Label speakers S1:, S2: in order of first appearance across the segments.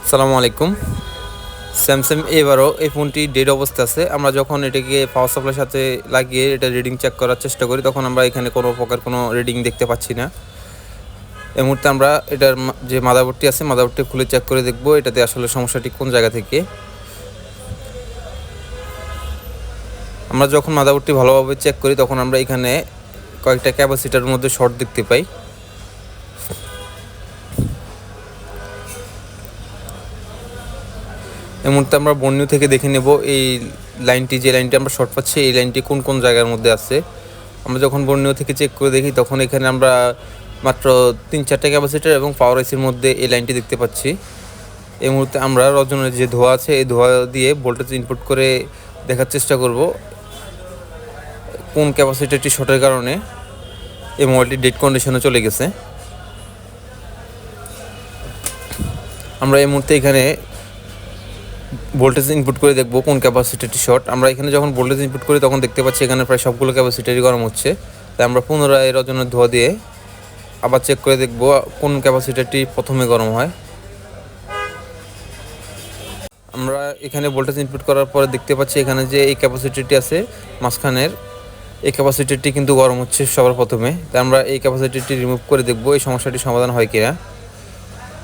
S1: আসসালামু আলাইকুম। স্যামসাং এবারও এই ফোনটি ডেড অবস্থা আছে। আমরা যখন এটাকে পাওয়ার সাপ্লাইয়ের সাথে লাগিয়ে এটা রিডিং চেক করার চেষ্টা করি, তখন আমরা এখানে কোনো প্রকার কোনো রিডিং দেখতে পাচ্ছি না। এই মুহূর্তে আমরা এটার যে মাদারবোর্ডটি আছে, মাদারবোর্ডটি খুলে চেক করে দেখব এটাতে আসলে সমস্যাটি কোন জায়গা থেকে। আমরা যখন মাদারবোর্ডটি ভালোভাবে চেক করি, তখন আমরা এখানে কয়েকটা ক্যাপাসিটারের মধ্যে শর্ট দেখতে পাই। এই মুহূর্তে আমরা বর্ণিও থেকে দেখে নেব এই লাইনটি, যে লাইনটি আমরা শর্ট পাচ্ছি, এই লাইনটি কোন কোন জায়গার মধ্যে আছে। আমরা যখন বর্ণিও থেকে চেক করে দেখি, তখন এখানে আমরা মাত্র 3-4টা ক্যাপাসিটার এবং পাওয়ার আইসির মধ্যে এই লাইনটি দেখতে পাচ্ছি। এই মুহূর্তে আমরা রজনের যে ধোঁয়া আছে, এই ধোঁয়া দিয়ে ভোল্টেজ ইনপুট করে দেখার চেষ্টা করব কোন ক্যাপাসিটারটি শর্টের কারণে এই মোবাইলটি ডেড কন্ডিশনে চলে গেছে। আমরা এই মুহূর্তে এখানে ভোল্টেজ ইনপুট করে দেখব কোন ক্যাপাসিটারটি শর্ট। আমরা এখানে যখন ভোল্টেজ ইনপুট করি, তখন দেখতে পাচ্ছি এখানে প্রায় সবগুলো ক্যাপাসিটারই গরম হচ্ছে। তাই আমরা পুনরায় রজনের ধোঁয়া দিয়ে আবার চেক করে দেখব কোন ক্যাপাসিটারটি প্রথমে গরম হয়। আমরা এখানে ভোল্টেজ ইনপুট করার পরে দেখতে পাচ্ছি এখানে যে এই ক্যাপাসিটারটি আছে মাঝখানের, এই ক্যাপাসিটারটি কিন্তু গরম হচ্ছে সবার প্রথমে। তাই আমরা এই ক্যাপাসিটারটি রিমুভ করে দেখব এই সমস্যাটি সমাধান হয় কিনা।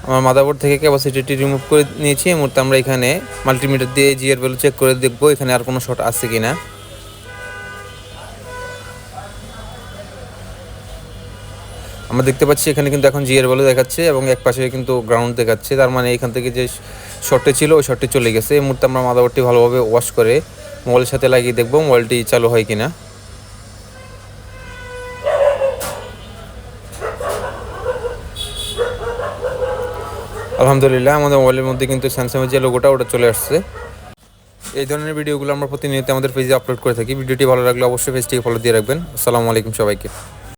S1: আমার মাদারবোর্ড থেকে ক্যাপাসিটিটি রিমুভ করে নিয়েছি। এই মুহূর্তে আমরা এখানে মাল্টিমিটার দিয়ে জিআর ভ্যালু চেক করে দেখব এখানে আর কোনো শর্ট আছে কিনা। আমরা দেখতে পাচ্ছি এখানে কিন্তু এখন জিআর ভ্যালু দেখাচ্ছে এবং এক পাশে কিন্তু গ্রাউন্ড দেখাচ্ছে। তার মানে এখান থেকে যে শর্টে ছিল ওই শর্টটি চলে গেছে। এই মুহূর্তে আমরা মাদারবোর্ডটি ভালোভাবে ওয়াশ করে মোবাইলের সাথে লাগিয়ে দেখব মোবাইলটি চালু হয় কিনা। আলহামদুলিল্লাহ, আমাদের মোবাইলের মধ্যে কিন্তু স্যামসাংয়ের যে লোগোটা ওটা চলে আসছে। এই ধরনের ভিডিওগুলো আমরা প্রতিনিয়ত আমাদের পেজে আপলোড করে থাকি। ভিডিওটি ভালো লাগলে অবশ্যই পেজটিকে ফলো দিয়ে রাখবেন। আসসালামু আলাইকুম সবাইকে।